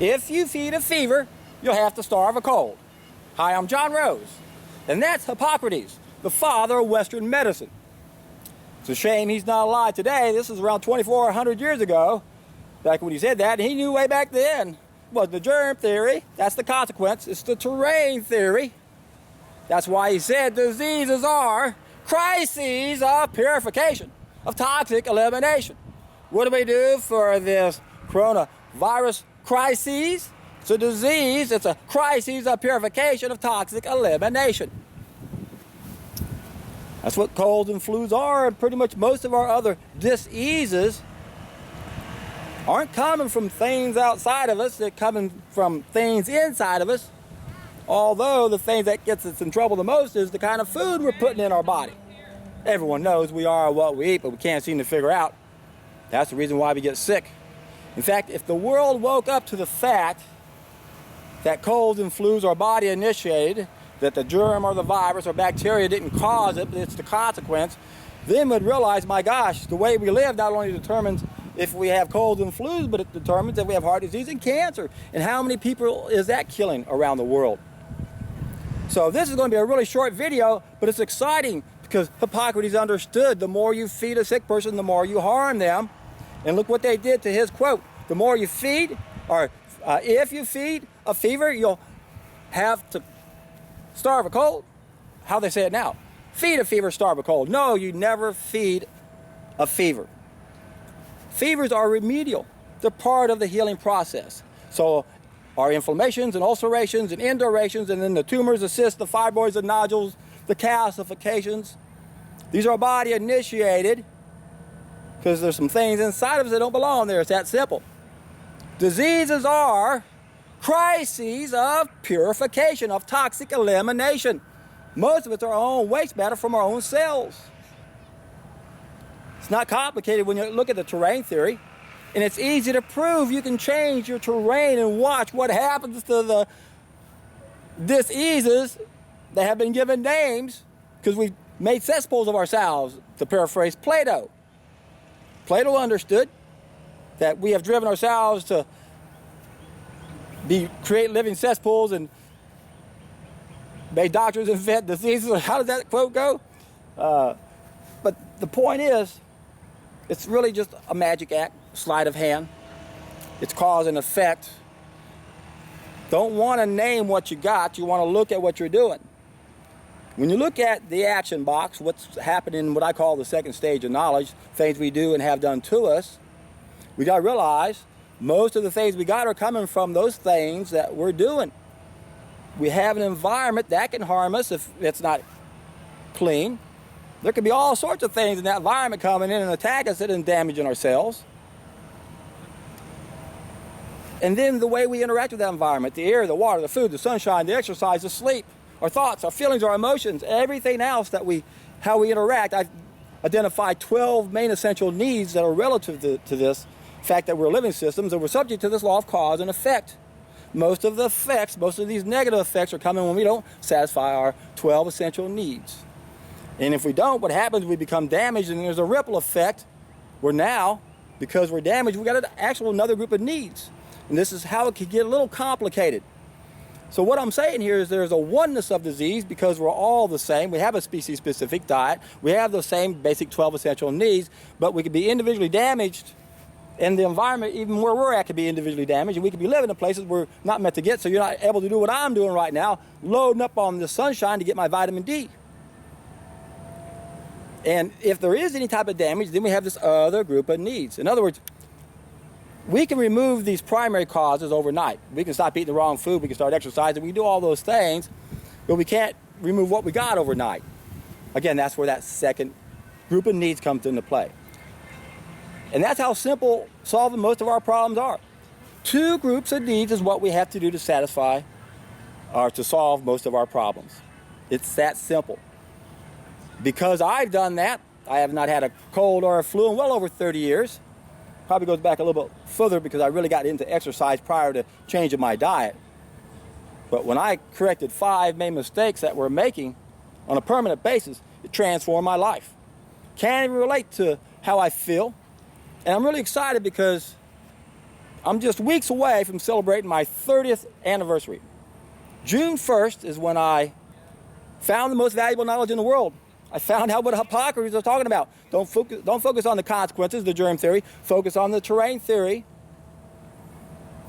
If you feed a fever, you'll have to starve a cold. Hi, I'm John Rose, and that's Hippocrates, the father of Western medicine. It's a shame he's not alive today. This is around 2,400 years ago, back when he said that, and he knew way back then. Was the germ theory, that's the consequence. It's the terrain theory. That's why he said diseases are crises of purification, of toxic elimination. What do we do for this coronavirus crises? It's a disease, it's a crisis of purification, of toxic elimination. That's what colds and flus are, and pretty much most of our other diseases aren't coming from things outside of us, they're coming from things inside of us. Although the thing that gets us in trouble the most is the kind of food we're putting in our body. Everyone knows we are what we eat, but we can't seem to figure out. That's the reason why we get sick. In fact, if the world woke up to the fact that colds and flus are body initiated, that the germ or the virus or bacteria didn't cause it, but it's the consequence, then we'd realize, my gosh, the way we live not only determines if we have colds and flus, but it determines if we have heart disease and cancer. And how many people is that killing around the world? So this is going to be a really short video, but it's exciting because Hippocrates understood the more you feed a sick person, the more you harm them. And look what they did to his quote. The more you feed, or if you feed a fever, you'll have to starve a cold. How they say it now? Feed a fever, starve a cold. No, you never feed a fever. Fevers are remedial. They're part of the healing process. So our inflammations and ulcerations and indurations, and then the tumors, the cysts, the fibroids, the nodules, the calcifications, these are body initiated because there's some things inside of us that don't belong there. It's that simple. Diseases are crises of purification, of toxic elimination. Most of it's our own waste matter from our own cells. It's not complicated when you look at the terrain theory, and it's easy to prove. You can change your terrain and watch what happens to the diseases that have been given names because we've made cesspools of ourselves, to paraphrase Plato. Plato understood that we have driven ourselves to create living cesspools and made doctors invent diseases. How does that quote go? But the point is, it's really just a magic act, sleight of hand. It's cause and effect. Don't want to name what you got, you want to look at what you're doing. When you look at the action box, what's happening, what I call the second stage of knowledge, things we do and have done to us, we got to realize most of the things we got are coming from those things that we're doing. We have an environment that can harm us if it's not clean. There could be all sorts of things in that environment coming in and attack us and damaging our cells. And then the way we interact with that environment, the air, the water, the food, the sunshine, the exercise, the sleep, our thoughts, our feelings, our emotions, everything else how we interact. I've identified 12 main essential needs that are relative to this fact that we're living systems and we're subject to this law of cause and effect. Most of the effects, most of these negative effects are coming when we don't satisfy our 12 essential needs. And if we don't, what happens, we become damaged, and there's a ripple effect where now, because we're damaged, we got another group of needs. And this is how it could get a little complicated. So what I'm saying here is there's a oneness of disease because we're all the same. We have a species-specific diet. We have the same basic 12 essential needs, but we could be individually damaged, and the environment, even where we're at, could be individually damaged, and we could be living in places we're not meant to get, so you're not able to do what I'm doing right now, loading up on the sunshine to get my vitamin D. And if there is any type of damage, then we have this other group of needs. In other words, we can remove these primary causes overnight. We can stop eating the wrong food, we can start exercising, we can do all those things, but we can't remove what we got overnight. Again, that's where that second group of needs comes into play. And that's how simple solving most of our problems are. Two groups of needs is what we have to do to satisfy or to solve most of our problems. It's that simple. Because I've done that, I have not had a cold or a flu in well over 30 years. Probably goes back a little bit further because I really got into exercise prior to changing my diet. But when I corrected 5 main mistakes that we're making on a permanent basis, it transformed my life. Can't even relate to how I feel. And I'm really excited because I'm just weeks away from celebrating my 30th anniversary. June 1st is when I found the most valuable knowledge in the world. I found out what Hippocrates was talking about. Don't focus on the consequences, the germ theory. Focus on the terrain theory.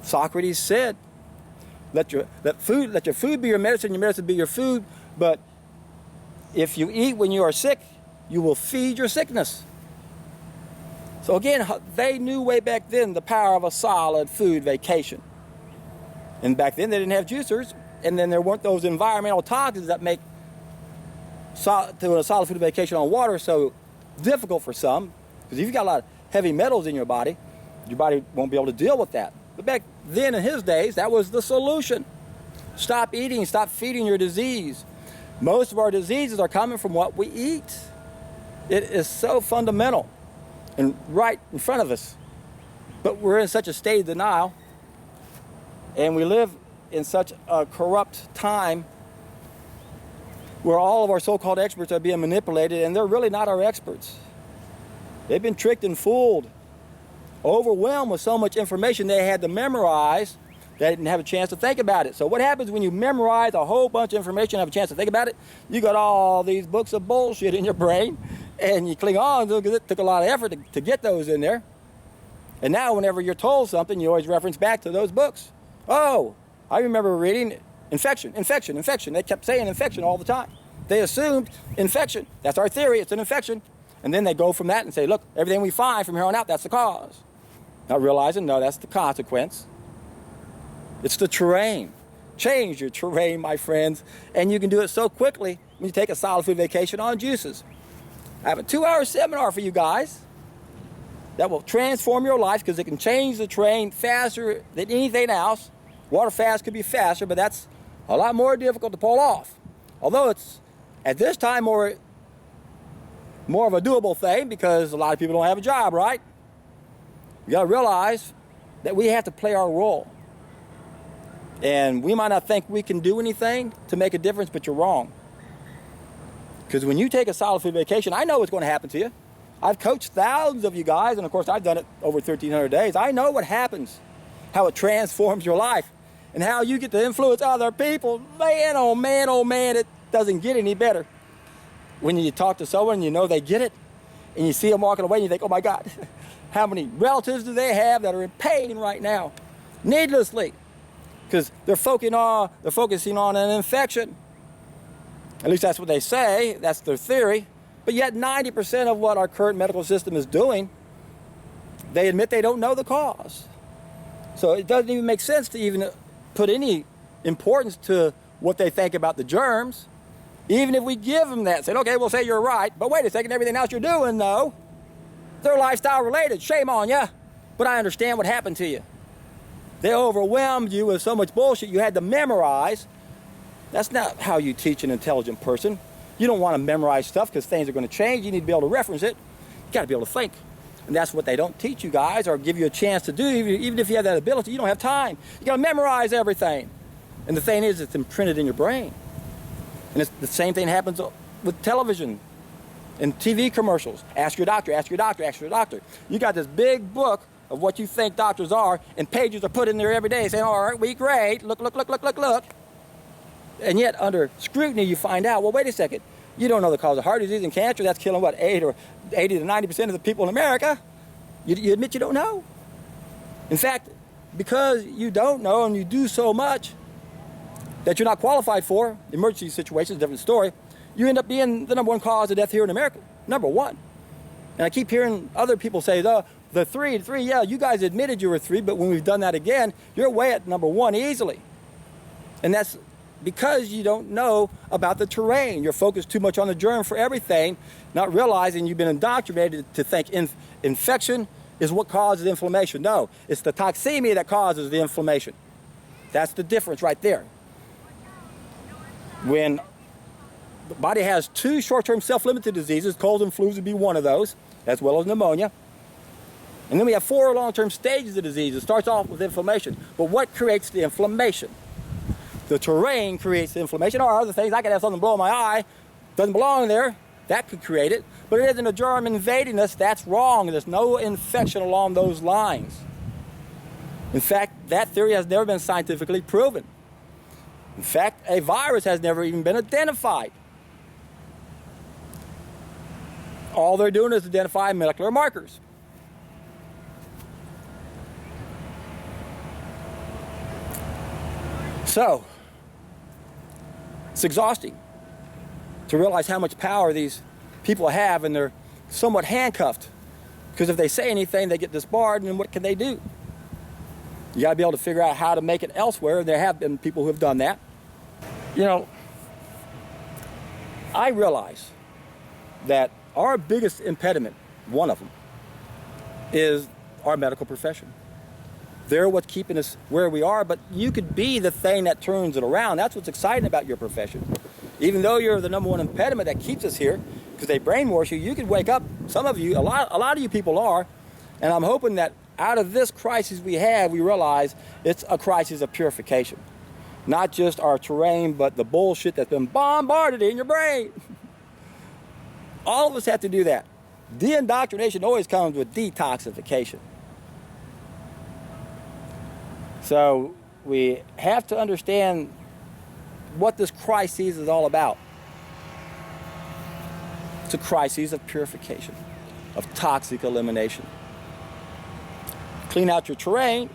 Socrates said, let your food be your medicine be your food. But if you eat when you are sick, you will feed your sickness. So again, they knew way back then the power of a solid food vacation. And back then they didn't have juicers, and then there weren't those environmental toxins that make doing a solid food vacation on water so difficult for some. Because if you've got a lot of heavy metals in your body won't be able to deal with that. But back then in his days, that was the solution. Stop eating, stop feeding your disease. Most of our diseases are coming from what we eat. It is so fundamental and right in front of us. But we're in such a state of denial, and we live in such a corrupt time where all of our so-called experts are being manipulated, and they're really not our experts. They've been tricked and fooled, overwhelmed with so much information they had to memorize. They didn't have a chance to think about it. So what happens when you memorize a whole bunch of information and have a chance to think about it? You got all these books of bullshit in your brain, and you cling on to it because it took a lot of effort to get those in there. And now whenever you're told something, you always reference back to those books. Oh, I remember reading infection. They kept saying infection all the time. They assumed infection. That's our theory, it's an infection. And then they go from that and say, look, everything we find from here on out, that's the cause. Not realizing, no, that's the consequence. It's the terrain. Change your terrain, my friends. And you can do it so quickly when you take a solid food vacation on juices. I have a 2-hour seminar for you guys that will transform your life because it can change the terrain faster than anything else. Water fast could be faster, but that's a lot more difficult to pull off. Although it's, at this time, more of a doable thing because a lot of people don't have a job, right? You got to realize that we have to play our role. And we might not think we can do anything to make a difference, but you're wrong. Because when you take a solid food vacation, I know what's going to happen to you. I've coached thousands of you guys, and of course I've done it over 1,300 days. I know what happens, how it transforms your life, and how you get to influence other people. Man, oh man, it doesn't get any better. When you talk to someone and you know they get it, and you see them walking away and you think, oh my God, how many relatives do they have that are in pain right now, needlessly, because they're focusing on an infection. At least that's what they say, that's their theory. But yet 90% of what our current medical system is doing, they admit they don't know the cause. So it doesn't even make sense to even put any importance to what they think about the germs. Even if we give them that, say, okay, we'll say you're right, but wait a second, everything else you're doing, though, they're lifestyle related. Shame on you. But I understand what happened to you. They overwhelmed you with so much bullshit you had to memorize. That's not how you teach an intelligent person. You don't want to memorize stuff because things are going to change. You need to be able to reference it. You got to be able to think. And that's what they don't teach you guys or give you a chance to do. Even if you have that ability, you don't have time. You got to memorize everything. And the thing is, it's imprinted in your brain. And it's the same thing happens with television and TV commercials. Ask your doctor, ask your doctor, ask your doctor. You got this big book of what you think doctors are, and pages are put in there every day saying, all right, we great, look. And yet, under scrutiny, you find out, well, wait a second, you don't know the cause of heart disease and cancer. That's killing, what, 80 to 90% of the people in America? You admit you don't know. In fact, because you don't know and you do so much that you're not qualified for, emergency situations, different story, you end up being the #1 cause of death here in America. #1. And I keep hearing other people say, the three, yeah, you guys admitted you were 3, but when we've done that again, you're way at #1 easily. And that's because you don't know about the terrain. You're focused too much on the germ for everything, not realizing you've been indoctrinated to think infection is what causes inflammation. No, it's the toxemia that causes the inflammation. That's the difference right there. When the body has 2 short-term self-limited diseases, colds and flus would be one of those, as well as pneumonia. And then we have 4 long-term stages of disease. It starts off with inflammation. But what creates the inflammation? The terrain creates the inflammation, or other things. I could have something blow in my eye, doesn't belong there. That could create it. But it isn't a germ invading us. That's wrong. There's no infection along those lines. In fact, that theory has never been scientifically proven. In fact, a virus has never even been identified. All they're doing is identifying molecular markers. So, it's exhausting to realize how much power these people have, and they're somewhat handcuffed. Because if they say anything, they get disbarred, and then what can they do? You got to be able to figure out how to make it elsewhere, and there have been people who have done that. You know, I realize that our biggest impediment, one of them, is our medical profession. They're what's keeping us where we are, but you could be the thing that turns it around. That's what's exciting about your profession. Even though you're the number one impediment that keeps us here, because they brainwash you, you could wake up, some of you, a lot of you people are, and I'm hoping that out of this crisis we have, we realize it's a crisis of purification. Not just our terrain, but the bullshit that's been bombarded in your brain. All of us have to do that. De-indoctrination always comes with detoxification. So we have to understand what this crisis is all about. It's a crisis of purification, of toxic elimination. Clean out your terrain,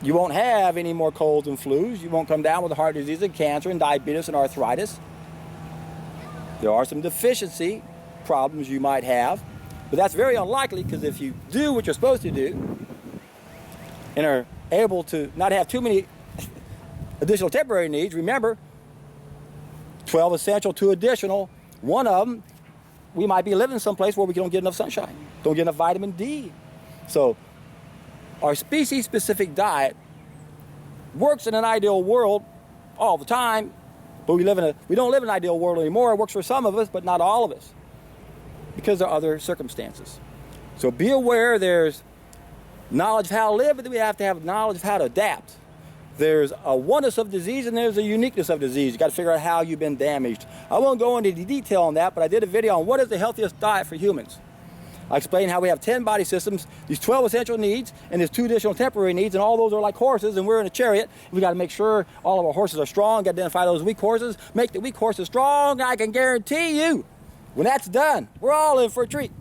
you won't have any more colds and flus. You won't come down with heart disease and cancer and diabetes and arthritis. There are some deficiency problems you might have, but that's very unlikely, because if you do what you're supposed to do and are able to not have too many additional temporary needs, remember, 12 essential, 2 additional. One of them, we might be living someplace where we don't get enough sunshine, don't get enough vitamin D. So our species-specific diet works in an ideal world all the time, but we don't live in an ideal world anymore. It works for some of us, but not all of us, because there are other circumstances. So be aware there's knowledge of how to live, but then we have to have knowledge of how to adapt. There's a oneness of disease and there's a uniqueness of disease. You got to figure out how you've been damaged. I won't go into detail on that, but I did a video on what is the healthiest diet for humans. I explained how we have 10 body systems, these 12 essential needs, and there's 2 additional temporary needs, and all those are like horses, and we're in a chariot. We got to make sure all of our horses are strong, got to identify those weak horses, make the weak horses strong. I can guarantee you, when that's done, we're all in for a treat.